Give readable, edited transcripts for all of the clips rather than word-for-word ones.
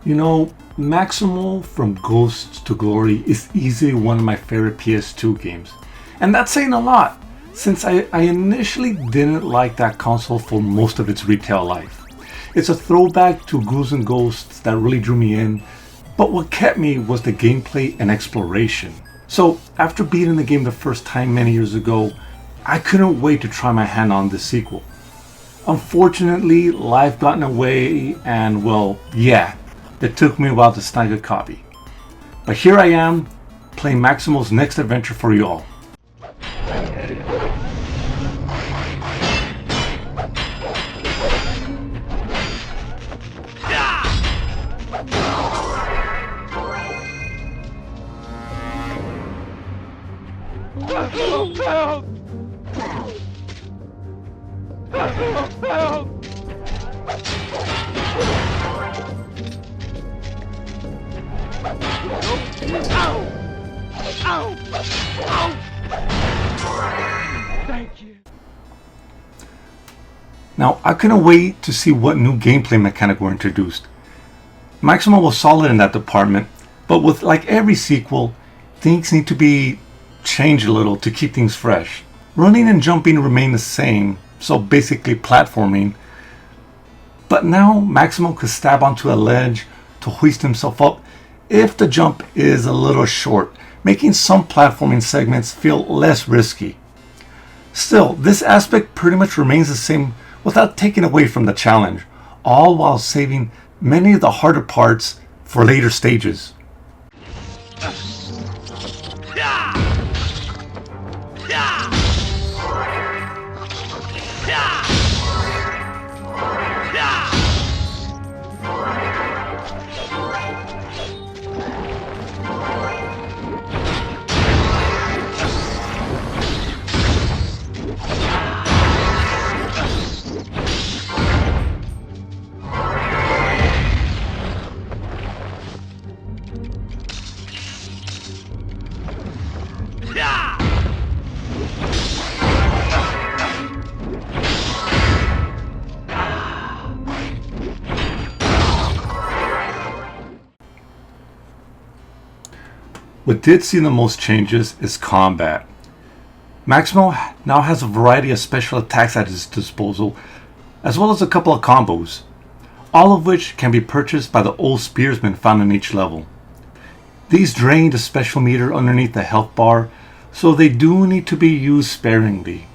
You know, Maximo from Ghosts to Glory is easily one of my favorite PS2 games. And that's saying a lot, since I initially didn't like that console for most of its retail life. It's a throwback to Ghouls and Ghosts that really drew me in, but what kept me was the gameplay and exploration. So, after beating the game the first time many years ago, I couldn't wait to try my hand on the sequel. Unfortunately, life got in the way, and well, yeah, it took me a while to snag a copy. But here I am, playing Maximo's next adventure for you all. Now, I couldn't wait to see what new gameplay mechanic were introduced. Maximo was solid in that department, but with like every sequel, things need to be changed a little to keep things fresh. Running and jumping remain the same, so basically platforming, but now Maximo could stab onto a ledge to hoist himself up if the jump is a little short, making some platforming segments feel less risky. Still, this aspect pretty much remains the same without taking away from the challenge, all while saving many of the harder parts for later stages. What did see the most changes is combat. Maximo now has a variety of special attacks at his disposal, as well as a couple of combos, all of which can be purchased by the old spearsmen found in each level. These drain the special meter underneath the health bar, so they do need to be used sparingly.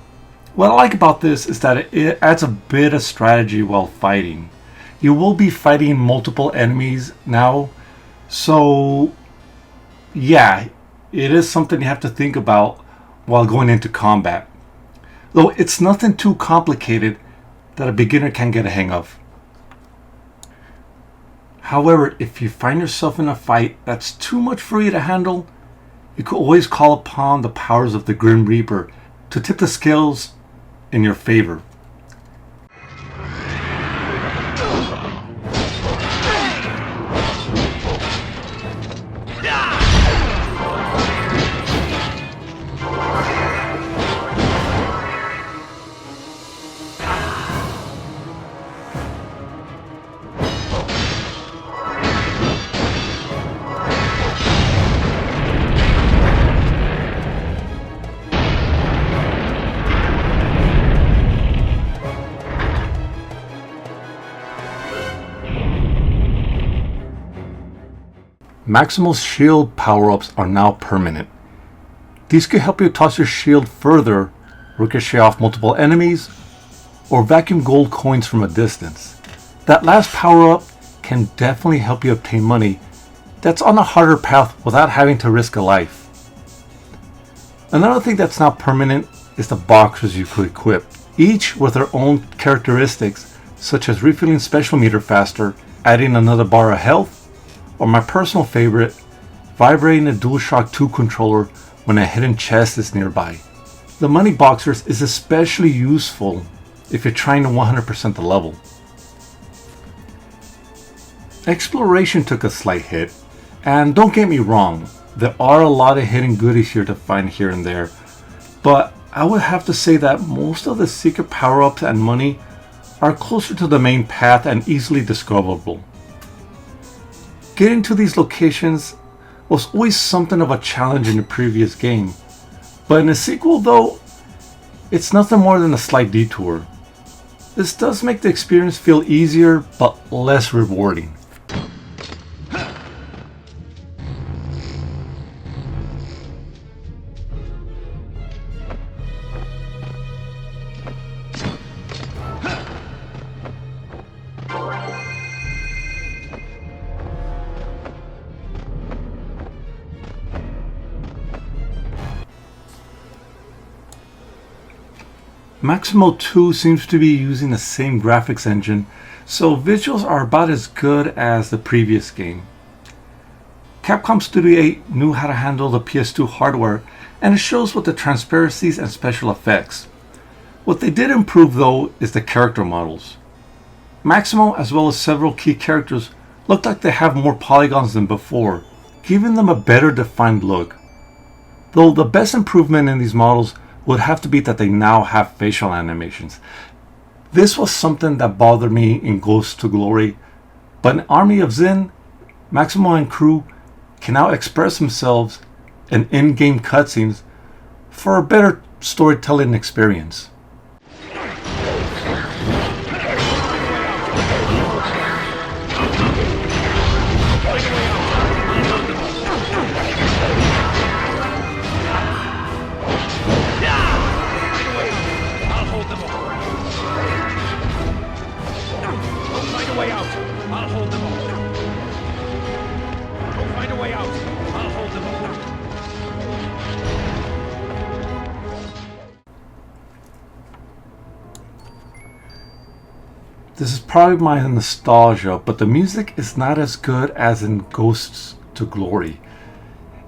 What I like about this is that it adds a bit of strategy while fighting. You will be fighting multiple enemies now, so yeah, it is something you have to think about while going into combat. Though it's nothing too complicated that a beginner can get a hang of. However, if you find yourself in a fight that's too much for you to handle, you can always call upon the powers of the Grim Reaper to tip the scales in your favor. Maximo's shield power-ups are now permanent. These can help you toss your shield further, ricochet off multiple enemies, or vacuum gold coins from a distance. That last power-up can definitely help you obtain money that's on a harder path without having to risk a life. Another thing that's not permanent is the boxers you could equip, each with their own characteristics, such as refilling special meter faster, adding another bar of health, or my personal favorite, vibrating a DualShock 2 controller when a hidden chest is nearby. The money boxers is especially useful if you're trying to 100% the level. Exploration took a slight hit, and don't get me wrong, there are a lot of hidden goodies here to find here and there, but I would have to say that most of the secret power-ups and money are closer to the main path and easily discoverable. Getting to these locations was always something of a challenge in the previous game, but in the sequel though, it's nothing more than a slight detour. This does make the experience feel easier but less rewarding. Maximo 2 seems to be using the same graphics engine, so visuals are about as good as the previous game. Capcom Studio 8 knew how to handle the PS2 hardware, and it shows with the transparencies and special effects. What they did improve though is the character models. Maximo, as well as several key characters, look like they have more polygons than before, giving them a better defined look. Though the best improvement in these models would have to be that they now have facial animations. This was something that bothered me in Ghosts to Glory, but in Army of Zin, Maximo and crew can now express themselves in in-game cutscenes for a better storytelling experience. This is probably my nostalgia, but the music is not as good as in Ghosts to Glory.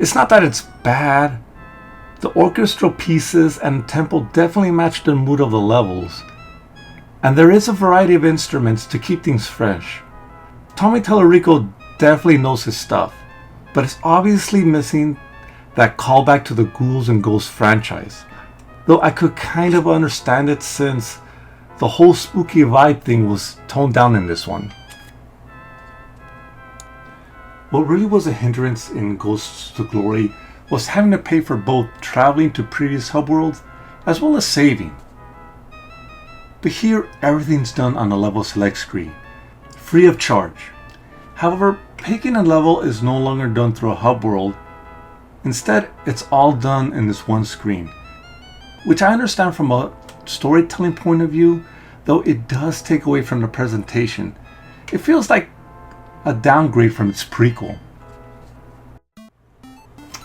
It's not that it's bad. The orchestral pieces and tempo definitely match the mood of the levels. And there is a variety of instruments to keep things fresh. Tommy Tallarico definitely knows his stuff, but it's obviously missing that callback to the Ghouls and Ghosts franchise. Though I could kind of understand it since the whole spooky vibe thing was toned down in this one. What really was a hindrance in Ghosts to Glory was having to pay for both traveling to previous hub worlds as well as saving. But here everything's done on the level select screen, free of charge. However, picking a level is no longer done through a hub world. Instead, it's all done in this one screen, which I understand from a storytelling point of view, though it does take away from the presentation. It feels like a downgrade from its prequel.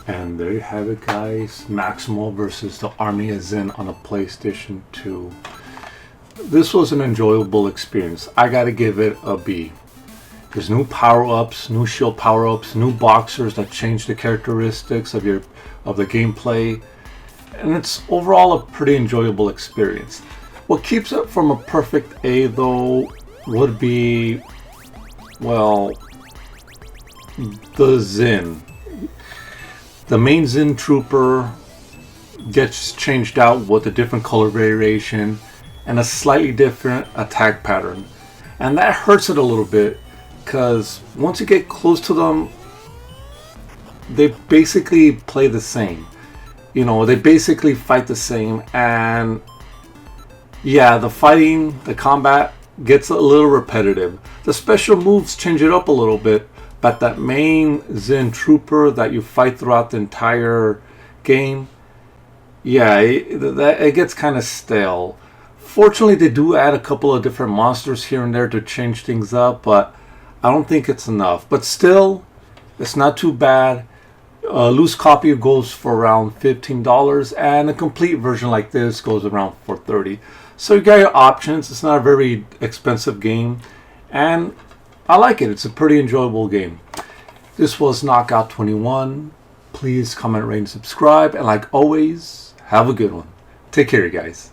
And there you have it, guys. Maximo versus the Army of Zin on a PlayStation 2. This was an enjoyable experience. I gotta give it a B. There's new power-ups, new shield power-ups, new boxers that change the characteristics of the gameplay. And it's overall a pretty enjoyable experience. What keeps it from a perfect A though would be, well, the Zin. The main Zin trooper gets changed out with a different color variation and a slightly different attack pattern. And that hurts it a little bit because once you get close to them, they basically play the same. You know, they basically fight the same, and yeah, the fighting, the combat gets a little repetitive. The special moves change it up a little bit, but that main Zin trooper that you fight throughout the entire game, yeah, it gets kind of stale. Fortunately, they do add a couple of different monsters here and there to change things up, but I don't think it's enough. But still, it's not too bad. A loose copy goes for around $15, and a complete version like this goes around for $30. So you got your options. It's not a very expensive game, and I like it. It's a pretty enjoyable game. This was Knockout 21. Please comment, rate, and subscribe, and like always, have a good one. Take care, you guys.